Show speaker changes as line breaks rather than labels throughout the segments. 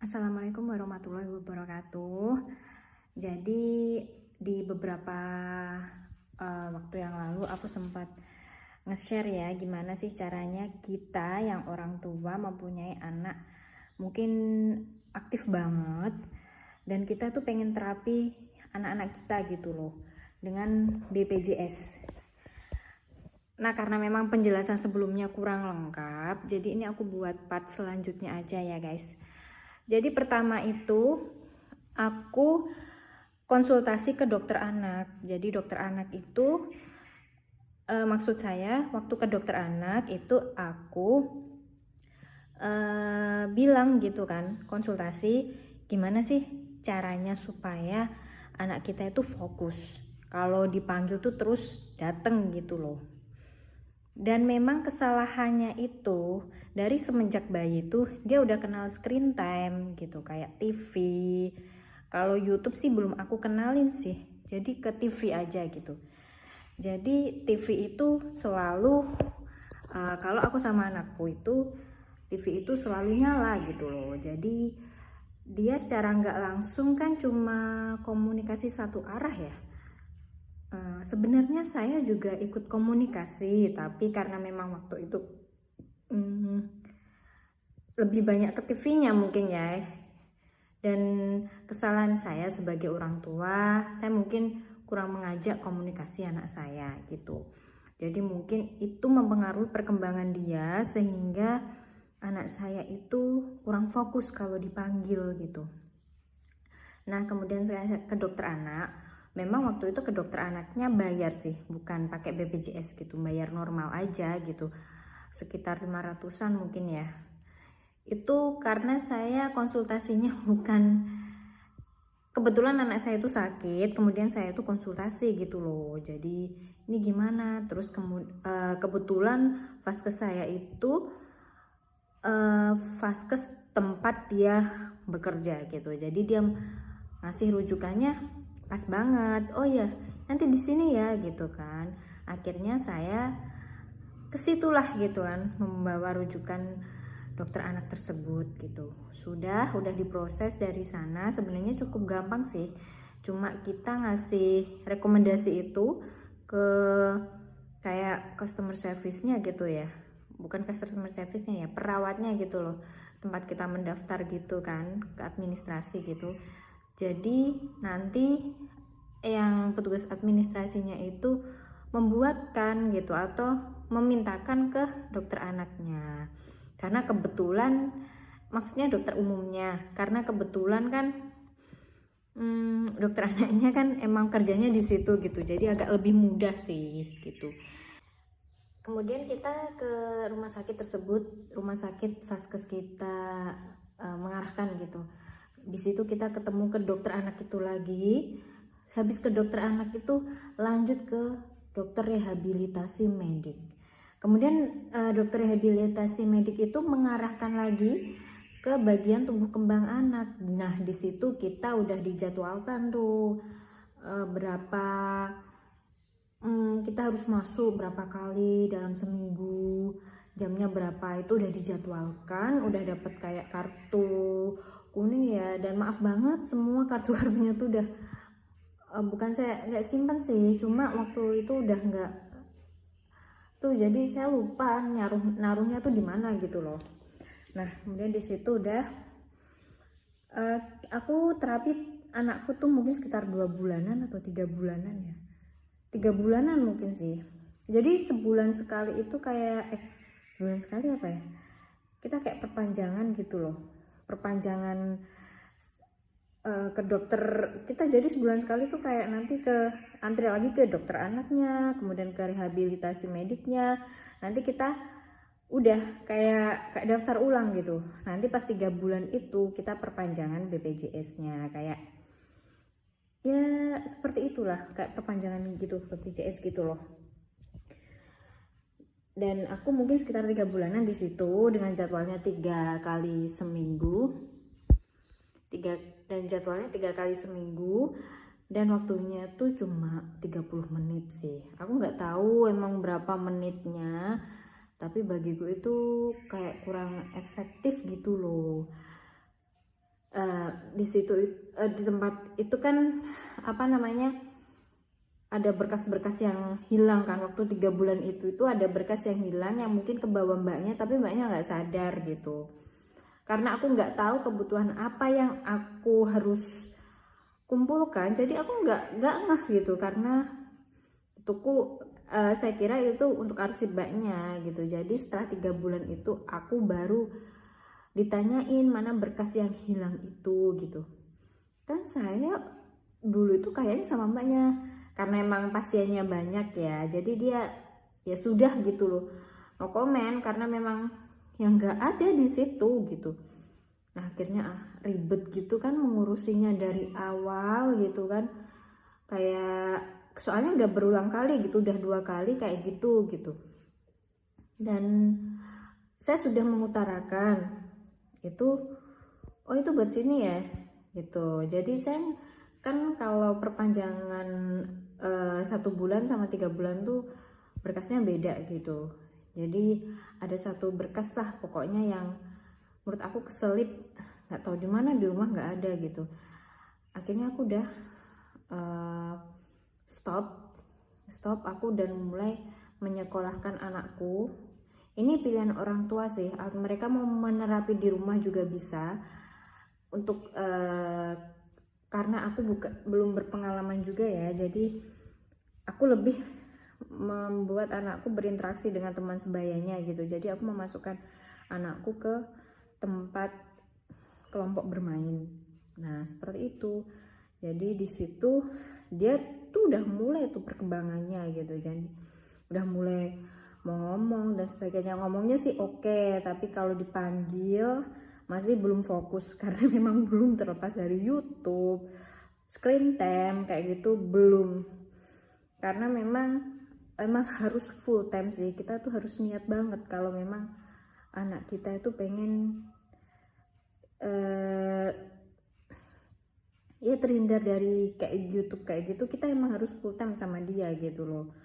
Assalamualaikum warahmatullahi wabarakatuh. Jadi di beberapa waktu yang lalu aku sempat nge-share ya gimana sih caranya kita yang orang tua mempunyai anak mungkin aktif banget dan kita tuh pengen terapi anak-anak kita gitu loh dengan BPJS. Nah, karena memang penjelasan sebelumnya kurang lengkap, jadi ini aku buat part selanjutnya aja ya guys. Jadi pertama itu aku konsultasi ke dokter anak. Jadi dokter anak itu maksud saya waktu ke dokter anak itu aku bilang gitu kan, konsultasi gimana sih caranya supaya anak kita itu fokus. Kalau dipanggil tuh terus dateng gitu loh. Dan memang kesalahannya itu dari semenjak bayi itu dia udah kenal screen time gitu, kayak TV. Kalau YouTube sih belum aku kenalin sih, jadi ke TV aja gitu. Jadi TV itu selalu kalau aku sama anakku itu TV itu selalu nyala gitu loh. Jadi dia secara nggak langsung kan cuma komunikasi satu arah ya. Sebenarnya saya juga ikut komunikasi, tapi karena memang waktu itu lebih banyak ke TV-nya mungkin ya. Dan kesalahan saya sebagai orang tua, saya mungkin kurang mengajak komunikasi anak saya gitu. Jadi mungkin itu mempengaruhi perkembangan dia sehingga anak saya itu kurang fokus kalau dipanggil gitu. Nah, kemudian saya ke dokter anak. Memang waktu itu ke dokter anaknya bayar sih, bukan pakai BPJS gitu, bayar normal aja gitu. Sekitar 500-an mungkin ya. Itu karena saya konsultasinya bukan, kebetulan anak saya itu sakit, kemudian saya itu konsultasi gitu loh. Jadi ini gimana? Terus kebetulan vaskes saya itu vaskes tempat dia bekerja gitu. Jadi dia ngasih rujukannya pas banget. Oh ya, nanti di sini ya gitu kan. Akhirnya saya kesitulah gitu kan, membawa rujukan dokter anak tersebut gitu. Udah diproses dari sana. Sebenarnya cukup gampang sih. Cuma kita ngasih rekomendasi itu ke kayak customer service-nya gitu ya. Bukan customer service-nya ya, perawatnya gitu loh. Tempat kita mendaftar gitu kan, ke administrasi gitu. Jadi nanti yang petugas administrasinya itu membuatkan gitu atau memintakan ke dokter anaknya. Karena kebetulan, maksudnya dokter umumnya, karena kebetulan kan dokter anaknya kan emang kerjanya di situ gitu. Jadi agak lebih mudah sih gitu. Kemudian kita ke rumah sakit tersebut, rumah sakit vaskes kita mengarahkan gitu. Di situ kita ketemu ke dokter anak itu lagi. Habis ke dokter anak itu lanjut ke dokter rehabilitasi medik. Kemudian dokter rehabilitasi medik itu mengarahkan lagi ke bagian tumbuh kembang anak. Nah, di situ kita udah dijadwalkan tuh berapa kita harus masuk berapa kali dalam seminggu, jamnya berapa, itu udah dijadwalkan, udah dapat kayak kartu kuning ya. Dan maaf banget semua kartu-kartunya tuh udah bukan, saya nggak simpan sih, cuma waktu itu udah nggak tuh, jadi saya lupa naruhnya tuh di mana gitu loh. Nah, kemudian di situ udah aku terapi anakku tuh mungkin sekitar 2 bulanan atau 3 bulanan ya, 3 bulanan mungkin sih. Jadi sebulan sekali itu kayak sebulan sekali apa ya, kita kayak perpanjangan gitu loh, perpanjangan ke dokter kita. Jadi sebulan sekali tuh kayak nanti ke antri lagi ke dokter anaknya, kemudian ke rehabilitasi mediknya. Nanti kita udah kayak daftar ulang gitu. Nanti pas 3 bulan itu kita perpanjangan BPJS-nya, kayak ya seperti itulah, kayak perpanjangan gitu BPJS gitu loh. Dan aku mungkin sekitar 3 bulanan di situ dengan jadwalnya 3 kali seminggu. Dan jadwalnya 3 kali seminggu dan waktunya tuh cuma 30 menit sih. Aku nggak tahu emang berapa menitnya, tapi bagiku itu kayak kurang efektif gitu loh. di situ di tempat itu kan apa namanya, ada berkas-berkas yang hilang kan. Waktu 3 bulan itu ada berkas yang hilang yang mungkin kebawa mbaknya, tapi mbaknya nggak sadar gitu. Karena aku nggak tahu kebutuhan apa yang aku harus kumpulkan, jadi aku nggak ngeh gitu. Karena untukku saya kira itu untuk arsip mbaknya gitu. Jadi setelah 3 bulan itu aku baru ditanyain mana berkas yang hilang itu gitu. Kan saya dulu itu kayaknya sama mbaknya, karena emang pasiennya banyak ya, jadi dia ya sudah gitu loh, no comment, karena memang yang nggak ada di situ gitu. Nah akhirnya ribet gitu kan mengurusinya dari awal gitu kan, kayak soalnya udah berulang kali gitu, udah 2 kali kayak gitu. Dan saya sudah mengutarakan itu, oh itu buat sini ya gitu. Jadi saya kan kalau perpanjangan 1 bulan sama 3 bulan tuh berkasnya beda gitu. Jadi ada satu berkas lah pokoknya yang menurut aku keselip, nggak tahu di mana, di rumah nggak ada gitu. Akhirnya aku udah stop aku dan mulai menyekolahkan anakku. Ini pilihan orang tua sih, mereka mau menerapi di rumah juga bisa. Untuk karena aku belum berpengalaman juga ya, jadi aku lebih membuat anakku berinteraksi dengan teman sebayanya gitu. Jadi aku memasukkan anakku ke tempat kelompok bermain. Nah seperti itu. Jadi di situ dia tuh udah mulai tuh perkembangannya gitu. Jadi udah mulai mau ngomong dan sebagainya. Ngomongnya sih oke, tapi kalau dipanggil masih belum fokus karena memang belum terlepas dari YouTube, screen time kayak gitu belum. Karena memang harus full time sih. Kita tuh harus niat banget kalau memang anak kita itu pengen ya terhindar dari kayak YouTube kayak gitu. Kita emang harus full time sama dia gitu loh.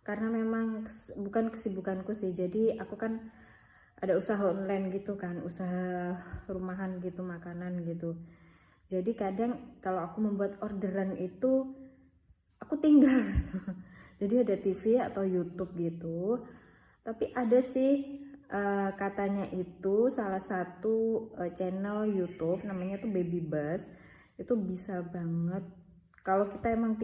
Karena memang bukan kesibukanku sih. Jadi aku kan ada usaha online gitu kan, usaha rumahan gitu, makanan gitu. Jadi kadang kalau aku membuat orderan itu aku tinggal gitu. Jadi ada TV atau YouTube gitu. Tapi ada sih katanya itu salah satu channel YouTube namanya tuh Baby Bus. Itu bisa banget kalau kita emang